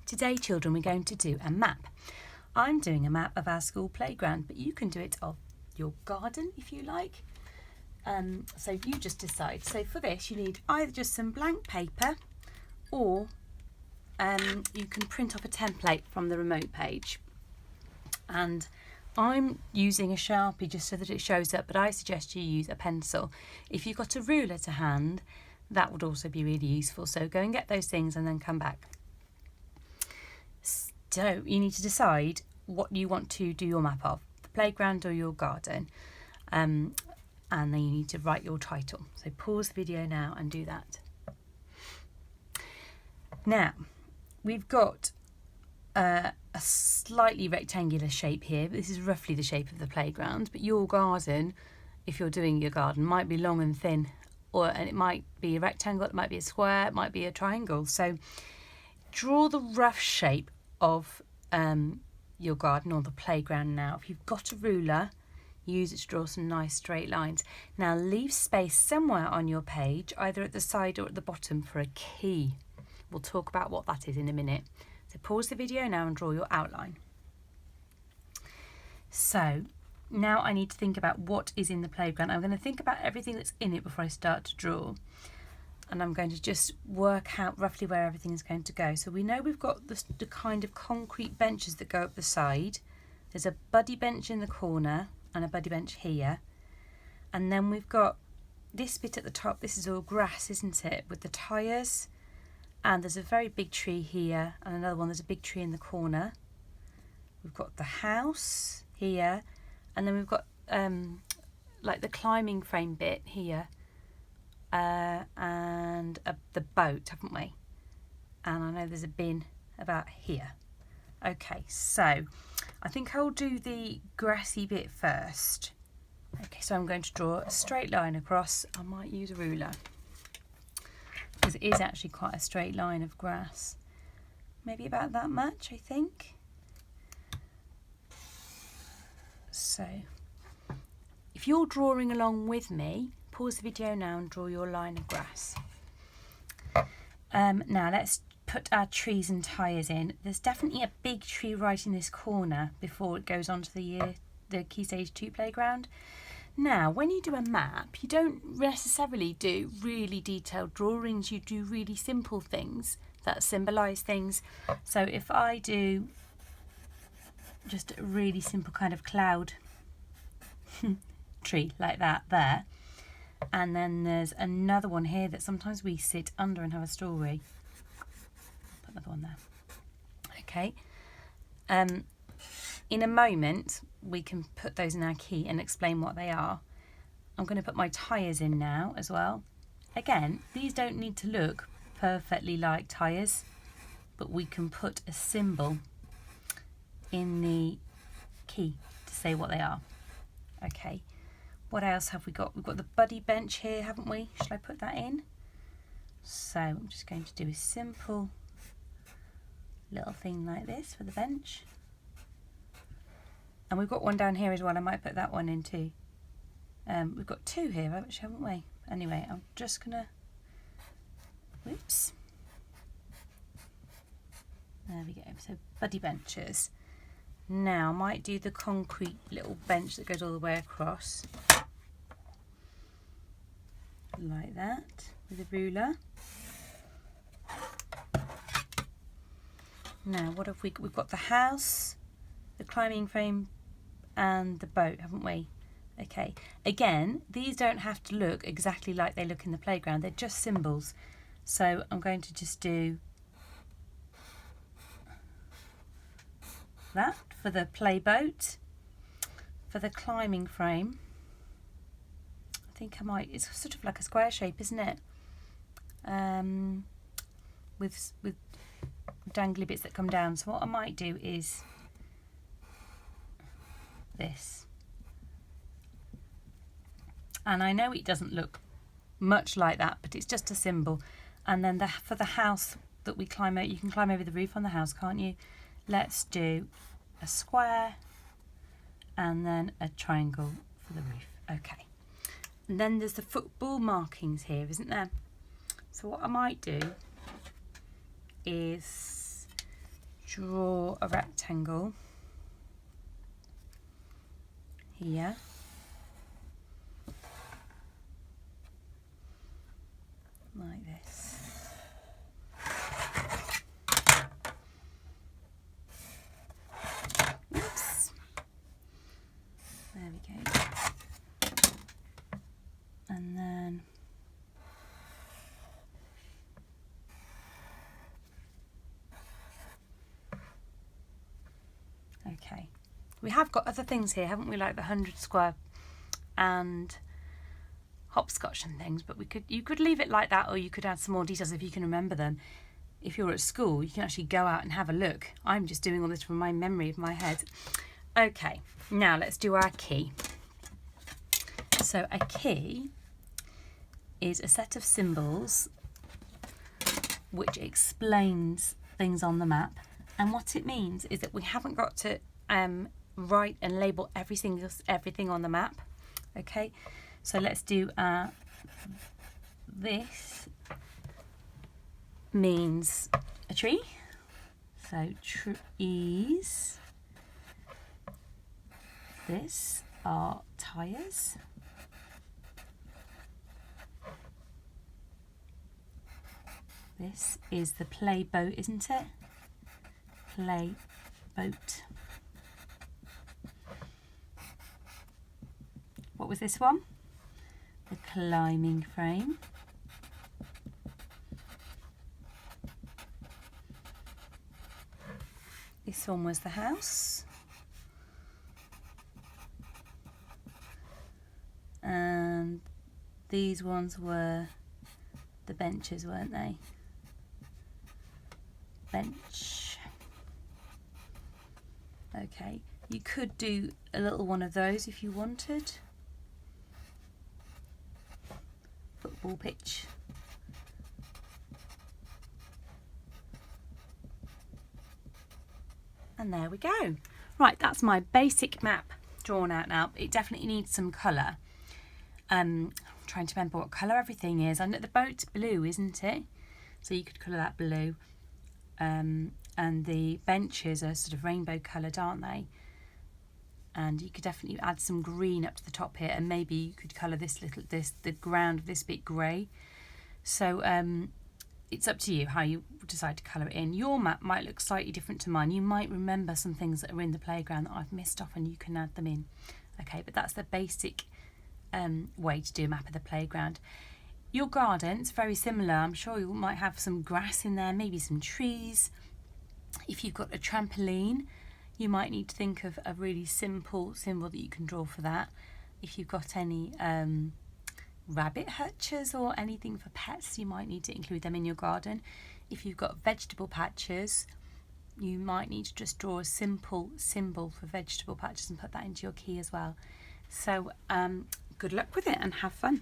Today, children, we're going to do a map. I'm doing a map of our school playground, but you can do it of your garden if you like. So you just decide. So for this, you need either just some blank paper or you can print off a template from the remote page. And I'm using a Sharpie just so that it shows up, but I suggest you use a pencil. If you've got a ruler to hand, that would also be really useful. So go and get those things and then come back. So you need to decide what you want to do your map of, the playground or your garden. And then you need to write your title. So pause the video now and do that. Now, we've got a slightly rectangular shape here. This is roughly the shape of the playground, but your garden, if you're doing your garden, might be long and thin, and it might be a rectangle, it might be a square, it might be a triangle. So draw the rough shape of your garden or the playground now. If you've got a ruler, use it to draw some nice straight lines. Now leave space somewhere on your page, either at the side or at the bottom, for a key. We'll talk about what that is in a minute. So pause the video now and draw your outline. So now I need to think about what is in the playground. I'm going to think about everything that's in it before I start to draw. And I'm going to just work out roughly where everything is going to go. So we know we've got the kind of concrete benches that go up the side. There's a buddy bench in the corner and a buddy bench here. And then we've got this bit at the top. This is all grass, isn't it, with the tyres. And there's a very big tree here and another one. There's a big tree in the corner. We've got the house here. And then we've got like the climbing frame bit here. And the boat, haven't we? And I know there's a bin about here. Okay, so I think I'll do the grassy bit first. Okay, so I'm going to draw a straight line across. I might use a ruler because it is actually quite a straight line of grass. Maybe about that much, I think. So if you're drawing along with me, pause the video now and draw your line of grass. Now let's put our trees and tyres in. There's definitely a big tree right in this corner before it goes on to the Key Stage 2 playground. Now, when you do a map, you don't necessarily do really detailed drawings. You do really simple things that symbolise things. So if I do just a really simple kind of cloud tree like that there, and then there's another one here that sometimes we sit under and have a story. Put another one there. Okay. In a moment, we can put those in our key and explain what they are. I'm going to put my tyres in now as well. Again, these don't need to look perfectly like tyres, but we can put a symbol in the key to say what they are. Okay. What else have we got? We've got the buddy bench here, haven't we? Shall I put that in? So I'm just going to do a simple little thing like this for the bench. And we've got one down here as well. I might put that one in too. We've got two here, actually, haven't we? Anyway, I'm just going to... Whoops. There we go. So buddy benches. Now I might do the concrete little bench that goes all the way across. Like that, with a ruler. Now what have we got? We've got the house, the climbing frame and the boat, haven't we? Okay, again, these don't have to look exactly like they look in the playground. They're just symbols. So I'm going to just do that for the play boat. For the climbing frame, I think I might, it's sort of like a square shape, isn't it? With dangly bits that come down. So what I might do is this. And I know it doesn't look much like that, but it's just a symbol. And then for the house that we climb out, you can climb over the roof on the house, can't you? Let's do a square and then a triangle for the roof. Okay. And then there's the football markings here, isn't there? So what I might do is draw a rectangle here. Like this. Oops. There we go. And then okay. We have got other things here, haven't we, like the 100 square and hopscotch and things, but you could leave it like that, or you could add some more details if you can remember them. If you're at school, you can actually go out and have a look. I'm just doing all this from my memory of my head. Okay, now let's do our key. So a key is a set of symbols which explains things on the map, and what it means is that we haven't got to write and label everything on the map. Okay, so let's do this means a tree, so trees. This are tyres. This is the play boat, isn't it? Play boat. What was this one? The climbing frame. This one was the house. And these ones were the benches, weren't they? Bench. Okay, you could do a little one of those if you wanted. Football pitch. And there we go. Right, that's my basic map drawn out now. It definitely needs some colour. I'm trying to remember what colour everything is. I know the boat's blue, isn't it? So you could colour that blue. And the benches are sort of rainbow coloured, aren't they? And you could definitely add some green up to the top here, and maybe you could colour the ground of this bit grey. So it's up to you how you decide to colour it in. Your map might look slightly different to mine. You might remember some things that are in the playground that I've missed off, and you can add them in. Okay, but that's the basic way to do a map of the playground. Your garden's very similar. I'm sure you might have some grass in there, maybe some trees. If you've got a trampoline, you might need to think of a really simple symbol that you can draw for that. If you've got any rabbit hutches or anything for pets, you might need to include them in your garden. If you've got vegetable patches, you might need to just draw a simple symbol for vegetable patches and put that into your key as well. So good luck with it and have fun.